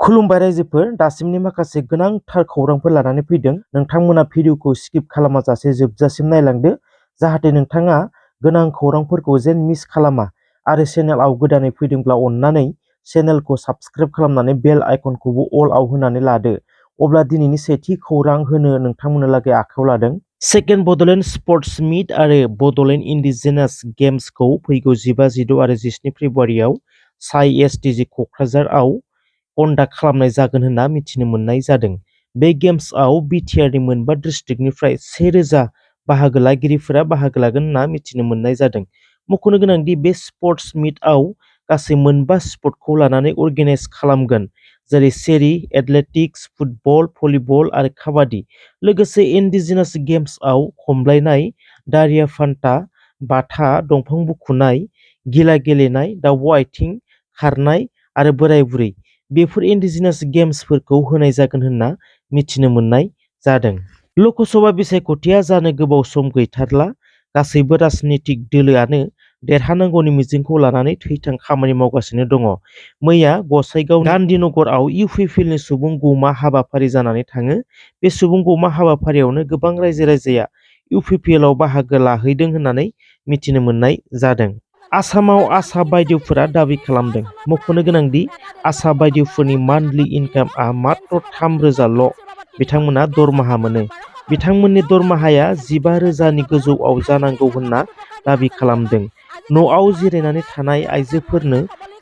खुलुमबाय रायजोफोर, दासिमनि माखासे गोनांथार खौरांफोर लानानै फैदों। नोंथांमोना भिडिअखौ स्किप खालामाजासे जोबजासिम नायलांदो, जाहाथे नोंथाङा गोनां खौरांफोरखौ जेन मिस खालामा। आरो चेनेलाव गोदानै फैदोंब्ला अन्नानै चेनेलखौ साबस्क्राइब खालामनानै बेल आइकनखौबो अलआव होनानै लादो। अब्ला दिनैनि सेथि खौरां होनो नोंथांमोननो लागै आखायाव लादों। सेकेन्ड बड'लेण्ड स्पर्ट्स मिट आरो बड'लेण्ड इन्डिजिनास गेम्सखौ फैगौ 15, 16 आरो 17 फेब्रुवारियाव साइ एसटिजि क'क्राझारआव कन्डाक्ट खालामनाय जागोन होनना मिथिनो मोननाय जादों। बे गेम्सआव बिटिआरनि मोनबा डिस्ट्रिक्टनिफ्राय 1000 बाहागो लागिरिफोरा बाहागो लागोन होनना मिथिनो मोननाय जादों। मख'नो गोनांदि बे स्पर्ट्स मिटआव गासै मोनबा स्पर्टखौ लानानै अर्गेनाइज खालामगोन, जेरै सेरि, एथलेटिक्स, फुटबल, भलिबल आरो काबादि। लोगोसे इन्डिजिनास गेम्सआव खमलायनाय, दारिया फान्था, बाथा, दंफां बुखुनाय, गिला गेलेनाय, दाउब' आथिं, खारनाय आरो बोराय बुरै बेफोर इन्डिजिनास गेम्सफोरखौ होनाय जागोन होनना मिथिनो मोननाय जादों। लकसभा बिसायख'थिया जानो गोबाव सम गैथारला। गासैबो राजनीतिक दोलोआनो देरहानांगौनि मिजिंखौ लानानै थैथां खामानि मावगासिनो दङ। मैया गसाइगाव गान्धीनगरआव इउपिपिएलनि सुबुं गौमा हाबाफारि जानानै थाङो। बे सुबुं गौमा हाबाफारियावनो गोबां रायजो-राजाया इउपिपिएलआव बाहागो लाहैदों होननानै मिथिनो मोननाय जादों। आसामाव आसा बायद'फोरा दाबि खालामदों। मख'नो गोनांदि आसा बायद'फोरनि मान्थलि इनकामआ मात्र 3000ल'। बिथांमोना दरमाहा मोनो। बिथांमोननि दरमाहाया 15,000नि गोजौआव जानांगौ होनना दाबि खालामदों। न'आव जिरायनानै थानाय आइजोफोरनो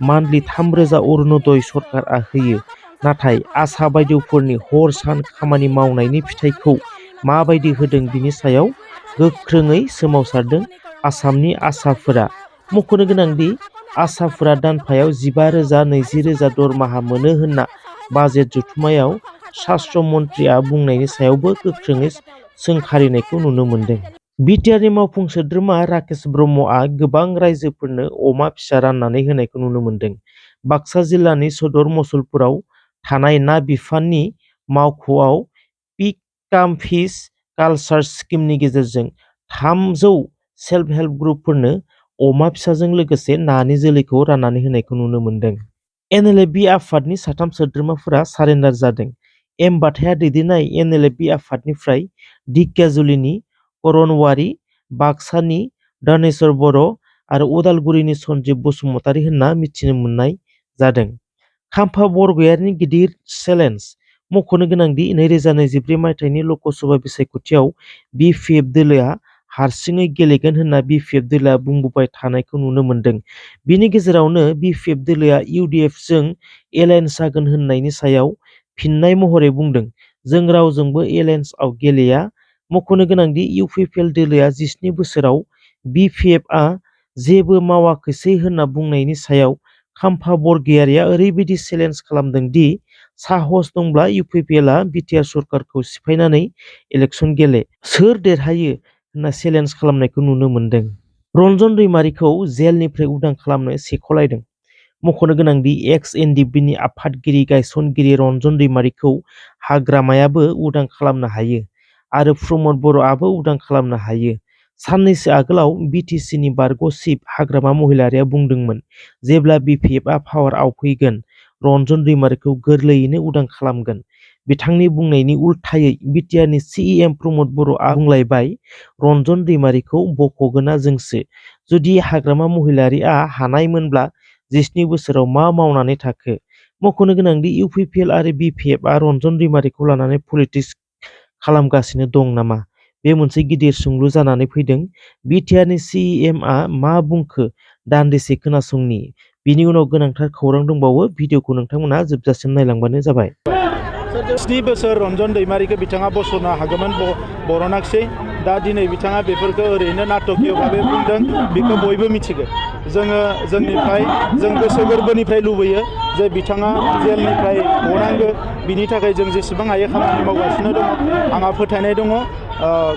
मान्थलि 3000 अरुणोदय सरकारआ होयो। नाथाय आसा बायद'फोरनि हर-सान खामानि मावनायनि फिथाइखौ माबायदि होदों बिनि सायाव गोख्रोङै सोमावसारदों आसामनि आसाफोरा। मख'नो गोनांदि आसाफोरा दानफायाव 15,000, 20,000 दरमाहा मोनो होनना बाजेट जथुम्मायाव सास्त्र मन्थ्रिया बुंनायनि सायावबो गोख्रोङै सोंखारिनायखौ नुनो मोन्दों। बिटिआरनि मावफुं सोद्रोमा राकेश ब्रह्मआ गोबां रायजोफोरनो अमा फिसा राननानै होनायखौ नुनो मोन्दों। बाक्सा जिल्लानि सदर मसलपुराव थानाय ना बिफाननि मावख'आव पिग काम फिश कालचार स्किमनि गेजेरजों 300 सेल्फ हेल्प ग्रुपफोरनो अमा फिसाजों लोगोसे नानि जोलैखौ राननानै होनायखौ नुनो मोन्दों। एनएलएफबि आफादनि 3 सोद्रोमाफोरा सारेन्डार जादों। एम बाथाया दैदेननाय एनएलएफबि आफादनिफ्राय ढेकियाजुलिनि करन वारि, बाक्सानि दानेश्वर बर' आरो उदालगुरिनि सन्जिब बसुमतारि होनना मिथिनो मोननाय जादों। खाम्फा बरगयारिनि गिदिर चेलेन्ज। मख'नो गोनांदि 2024 मायथाइनि लकसभा बिसायख'थियाव बिपिएफ दोलोआ हारसिङै गेलेगोन होनना बिपिएफ दोलोआ बुंबोबाय थानायखौ नुनो मोन्दों। बिनि गेजेरावनो बिपिएफ दोलोआ इउडिएफजों एलायन्स जागोन होननायनि सायाव फिननाय महरै बुंदों, जों रावजोंबो एलायन्सआव गेलेया। मख'नो गोनांदि इउपिपिएल दोलोआ 17 बोसोराव बिपिएफआ जेबो मावाखैसै होनना बुंनायनि सायाव खाम्फा बरगयारिया ओरैबायदि चेलेन्ज खालामदों दि साहस दंब्ला इउपिपिएलआ बिटिआर सरकारखौ सिफायनानै इलेक्सन गेले, सोर देरहायो होनना चेलेन्ज खालामनायखौ नुनो मोन्दों। रन्जन दैमारिखौ जेलनिफ्राय उदां खालामनो सेख'लायदों। मख'नो गोनांदि एक्स एनडिएफबिनि आफादगिरि गायसनगिरि रन्जन दैमारिखौ हाग्रामायाबो उदां खालामनो हायो आरो प्रमद बर'आबो उदां खालामनो हायो। साननैसो आगोलाव बिटिसिनि बारग' चिफ हाग्रामा महिलारिया बुंदोंमोन, जेब्ला बिपिएफआ पावारआव फैगोन, रन्जन दैमारिखौ गोरलैयैनो उदां खालामगोन। बिथांनि बुंनायनि उल्थायै बिटिआरनि सिएम प्रमद बर'आ बुंलायबाय, रन्जन दैमारिखौ बख'गोना जोंसो। जुदि हाग्रामा महिलारिआ हानायमोनब्ला 17 बोसोराव मा मावनानै थाखो? मख'नो गोनांदि इउपिपिएल आरो बिपिएफआ रन्जन दैमारिखौ लानानै पलिटिक्स खालामगासिनो दं नामा? बे मोनसे गिदिर सोंलु जानानै फैदों। बिटिआरनि सिएमआ मा बुंखो दान्दिसे खोनासंनि। बिनि उनाव गोनांथार खौरां दंबावो। भिडिअखौ नोंथांमोना जोबजासिम नायलांबानो जाबाय। 7 बोसोर रन्जन दैमारिखौ बिथाङा बस'नो हागौमोन, बरनाखिसै। दा दिनै बिथाङा बेफोरखौ ओरैनो नाटकीय भाबै बुंदों, बेखौ बयबो मिथिगौ। जों गोसो गोरबोनिफ्राय लुबैयो जे बिथाङा जेलनिफ्राय गनांगौ। बिनि थाखाय जों जेसेबां हायो खामानि मावगासिनो दङ। आंहा फोथायनाय दङ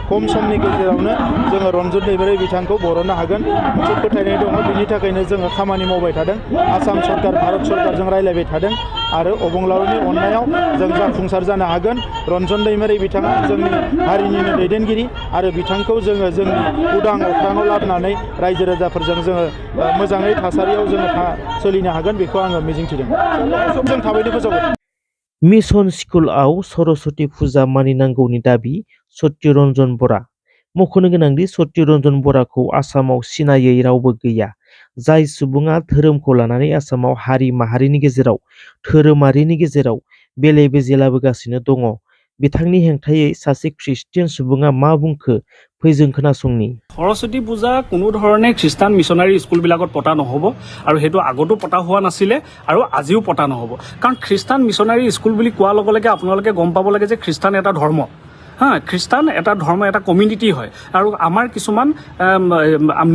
खम समनि गेजेरावनो जोङो रन्जन दैमारि बिथांखौ बरननो हागोन, मोनसे फोथायनाय दङ। बिनि थाखायनो जोङो खामानि मावबाय थादों। आसाम सरकार, भारत सरकारजों रायज्लायबाय थादों आरो अबंलावरिनि अननायाव जों जाफुंसार जानो हागोन। रन्जन दैमारि बिथाङा जोंनि हारिनिनो दैदेनगिरि आरो बिथांखौ जोङो जोंनि उदां अख्राङाव लाबोनानै रायजो राजाफोरजों जोङो मोजाङै थासारियाव जोङो सोलिनो हागोन, बेखौ आङो मिजिंथिदों। जों थाबैनो फोसावगोन। मिशन स्कुलआव सरस्वती फुजा मानिनांगौनि दाबि सत्यरन्जन बरा। मख'नो गोनांदि सत्यरन्जन बराखौ आसामाव सिनायै रावबो गैया। जाय सुबुङा धोरोमखौ लानानै आसामाव हारि माहारिनि गेजेराव धोरोमारिनि गेजेराव बेले बेजे लाबोगासिनो दङ। बिथांनि हेंथायै सासे ख्रिस्टियान सुबुङा मा बुंखो फै जों खोनासंनि। সৰস্বতী পূজা কোনো ধৰণে খ্ৰীষ্টান মিছনাৰী স্কুলবিলাকত পতা নহ'ব আৰু সেইটো আগতো পতা হোৱা নাছিলে আৰু আজিও পতা নহ'ব। কাৰণ খ্ৰীষ্টান মিছনাৰী স্কুল বুলি কোৱাৰ লগে লগে আপোনালোকে গম পাব লাগে যে খ্ৰীষ্টান এটা ধৰ্ম। খ্ৰীষ্টান এটা ধৰ্ম, এটা কমিউনিটি হয় আৰু আমাৰ কিছুমান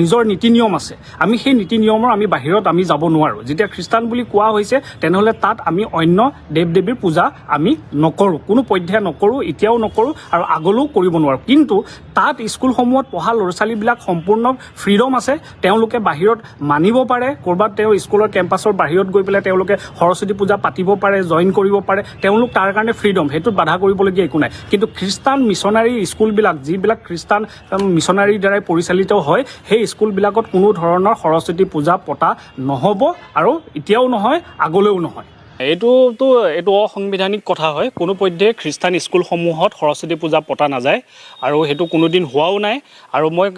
নিজৰ নীতি নিয়ম আছে। আমি সেই নীতি নিয়মৰ আমি বাহিৰত আমি যাব নোৱাৰোঁ। যেতিয়া খ্ৰীষ্টান বুলি কোৱা হৈছে তেনেহ'লে তাত আমি অন্য দেৱ দেৱীৰ পূজা আমি নকৰোঁ, কোনো পধ্যে নকৰোঁ, এতিয়াও নকৰোঁ আৰু আগলৈও কৰিব নোৱাৰোঁ। কিন্তু তাত স্কুলসমূহত পঢ়া ল'ৰা ছোৱালীবিলাক সম্পূৰ্ণ ফ্ৰীডম আছে। তেওঁলোকে বাহিৰত মানিব পাৰে, ক'ৰবাত তেওঁ স্কুলৰ কেম্পাছৰ বাহিৰত গৈ পেলাই তেওঁলোকে সৰস্বতী পূজা পাতিব পাৰে, জইন কৰিব পাৰে, তেওঁলোক তাৰ কাৰণে ফ্ৰীডম, সেইটোত বাধা কৰিবলগীয়া একো নাই। কিন্তু খ্ৰীষ্টান মিছনাৰী স্কুলবিলাক, যিবিলাক খ্ৰীষ্টান মিছনাৰীৰ দ্বাৰাই পৰিচালিত হয়, সেই স্কুলবিলাকত কোনো ধৰণৰ সৰস্বতী পূজা পতা নহ'ব আৰু এতিয়াও নহয়, আগলৈও নহয়। এইটো অসাংবিধানিক কথা হয়। কোনো পধ্যে খ্ৰীষ্টান স্কুলসমূহত সৰস্বতী পূজা পতা নাযায় আৰু সেইটো কোনোদিন হোৱাও নাই। আৰু মই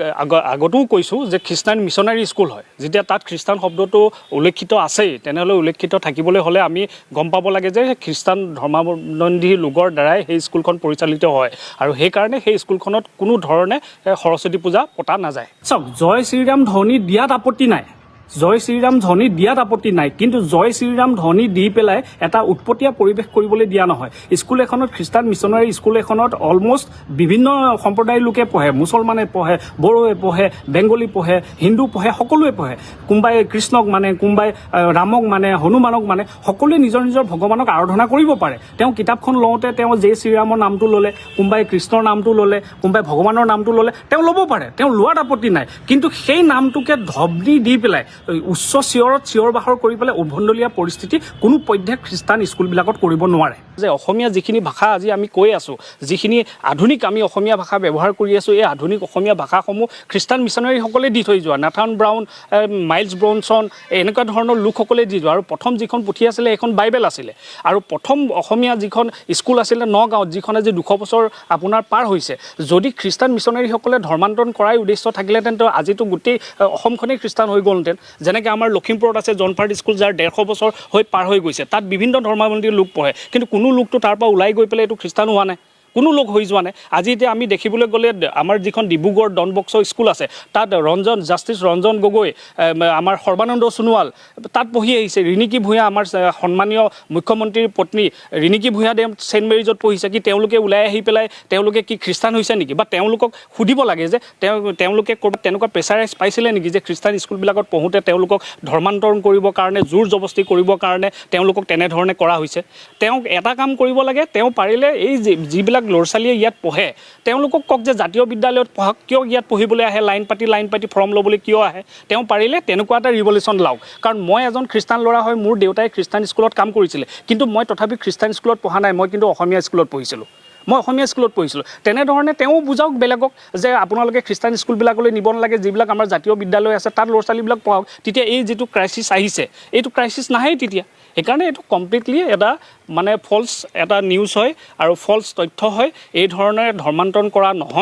আগতেও কৈছোঁ যে খ্ৰীষ্টান মিছনাৰী স্কুল হয়। যেতিয়া তাত খ্ৰীষ্টান শব্দটো উল্লেখিত আছেই, তেনেহ'লে উল্লেখিত থাকিবলৈ হ'লে আমি গম পাব লাগে যে খ্ৰীষ্টান ধৰ্মাৱলম্বী লোকৰ দ্বাৰাই সেই স্কুলখন পৰিচালিত হয় আৰু সেইকাৰণে সেই স্কুলখনত কোনো ধৰণে সৰস্বতী পূজা পতা নাযায়। চাওক, জয় শ্ৰীৰাম ধ্বনি দিয়াত আপত্তি নাই, জয় শ্ৰীৰাম ধ্বনি দিয়াত আপত্তি নাই, কিন্তু জয় শ্ৰীৰাম ধ্বনি দি পেলাই এটা উৎপতীয়া পৰিৱেশ কৰিবলৈ দিয়া নহয়। স্কুল এখনত, খ্ৰীষ্টান মিছনাৰী স্কুল এখনত অলমষ্ট বিভিন্ন সম্প্ৰদায়ৰ লোকে পঢ়ে। মুছলমানে পঢ়ে, বড়োৱে পঢ়ে, বেংগলী পঢ়ে, হিন্দু পঢ়ে, সকলোৱে পঢ়ে। কোনোবাই কৃষ্ণক মানে, কোনোবাই ৰামক মানে, হনুমানক মানে, সকলোৱে নিজৰ নিজৰ ভগৱানক আৰাধনা কৰিব পাৰে। তেওঁ কিতাপখন লওঁতে তেওঁ জয় শ্ৰীৰামৰ নামটো ল'লে, কোনোবাই কৃষ্ণৰ নামটো ল'লে, কোনোবাই ভগৱানৰ নামটো ল'লে, তেওঁ ল'ব পাৰে, তেওঁ লোৱাত আপত্তি নাই। কিন্তু সেই নামটোকে ধবনি দি পেলাই উচ্চ চিঞৰত চিঞৰ বাখৰ কৰি পেলাই উদ্ভণ্ডলীয়া পৰিস্থিতি কোনো পধ্যে খ্ৰীষ্টান স্কুলবিলাকত কৰিব নোৱাৰে। যে অসমীয়া যিখিনি ভাষা আজি আমি কৈ আছোঁ, যিখিনি আধুনিক আমি অসমীয়া ভাষা ব্যৱহাৰ কৰি আছোঁ, এই আধুনিক অসমীয়া ভাষাসমূহ খ্ৰীষ্টান মিছনাৰীসকলে দি থৈ যোৱা। নাথান ব্ৰাউন, মাইলছ ব্ৰনছন, এনেকুৱা ধৰণৰ লোকসকলে দি যোৱা। আৰু প্ৰথম যিখন পুথি আছিলে সেইখন বাইবেল আছিলে। আৰু প্ৰথম অসমীয়া যিখন স্কুল আছিলে নগাঁৱত, যিখন আজি 200 বছৰ আপোনাৰ পাৰ হৈছে, যদি খ্ৰীষ্টান মিছনাৰীসকলে ধৰ্মান্তৰণ কৰাই উদ্দেশ্য থাকিলেহেঁতেন আজিতো গোটেই অসমখনেই খ্ৰীষ্টান হৈ গ'লহেঁতেন। যেনেকৈ আমাৰ লখিমপুৰত আছে জনফাৰ্ড স্কুল, যাৰ 150 বছৰ হৈ পাৰ হৈ গৈছে। তাত বিভিন্ন ধৰ্মাৱলম্বীৰ লোক পঢ়ে, কিন্তু কোনো লোকটো তাৰ পৰা ওলাই গৈ পেলাই এইটো খ্ৰীষ্টান হোৱা নাই, কোনো লোক হৈ যোৱা নাই। আজি এতিয়া আমি দেখিবলৈ গ'লে আমাৰ যিখন ডিব্ৰুগড় ডন বস্কো স্কুল আছে, তাত জাষ্টিছ ৰঞ্জন গগৈ, আমাৰ সৰ্বানন্দ সোণোৱাল তাত পঢ়ি আহিছে। ৰিণিকী ভূঞা, আমাৰ সন্মানীয় মুখ্যমন্ত্ৰীৰ পত্নী ৰিণিকী ভূঞা দেৱ ছেইণ্ট মেৰিজত পঢ়িছে। কি তেওঁলোকে ওলাই আহি পেলাই তেওঁলোকে কি খ্ৰীষ্টান হৈছে নেকি? বা তেওঁলোকক সুধিব লাগে যে তেওঁলোকে ক'ৰবাত তেনেকুৱা প্ৰেছাৰাইজ পাইছিলে নেকি যে খ্ৰীষ্টান স্কুলবিলাকত পঢ়োঁতে তেওঁলোকক ধৰ্মান্তৰণ কৰিবৰ কাৰণে, জোৰ জবস্তি কৰিবৰ কাৰণে তেওঁলোকক তেনেধৰণে কৰা হৈছে। তেওঁক এটা কাম কৰিব লাগে, তেওঁ পাৰিলে এই যিবিলাক ল'ৰা ছোৱালীয়ে ইয়াত পঢ়ে তেওঁলোকক কওক যে জাতীয় বিদ্যালয়ত পঢ়ক, কিয় ইয়াত পঢ়িবলৈ আহে, লাইন পাতি ফৰ্ম ল'বলৈ কিয় আহে। তেওঁ পাৰিলে তেনেকুৱা এটা ৰিভলিউশ্যন লাওক। কাৰণ মই এজন খ্ৰীষ্টান ল'ৰা হয়, মোৰ দেউতাই খ্ৰীষ্টান স্কুলত কাম কৰিছিলে, কিন্তু মই তথাপি খ্ৰীষ্টান স্কুলত পঢ়া নাই, মই কিন্তু অসমীয়া স্কুলত পঢ়িছিলোঁ। তেনেধৰণে তেওঁ বুজাওক বেলেগক যে আপোনালোকে খ্ৰীষ্টান স্কুলবিলাকলৈ নিব নালাগে, যিবিলাক আমাৰ জাতীয় বিদ্যালয় আছে তাত ল'ৰা ছোৱালীবিলাক পঢ়াওক। তেতিয়া এই যিটো ক্ৰাইচিছ আহিছে, এইটো ক্ৰাইচিছ নাহেই তেতিয়া। সেইকাৰণে এইটো কমপ্লিটলি এটা মানে ফল্ছ এটা নিউজ হয় আৰু ফল্ছ তথ্য হয়। এই ধৰণে ধৰ্মান্তৰণ কৰা নহয়।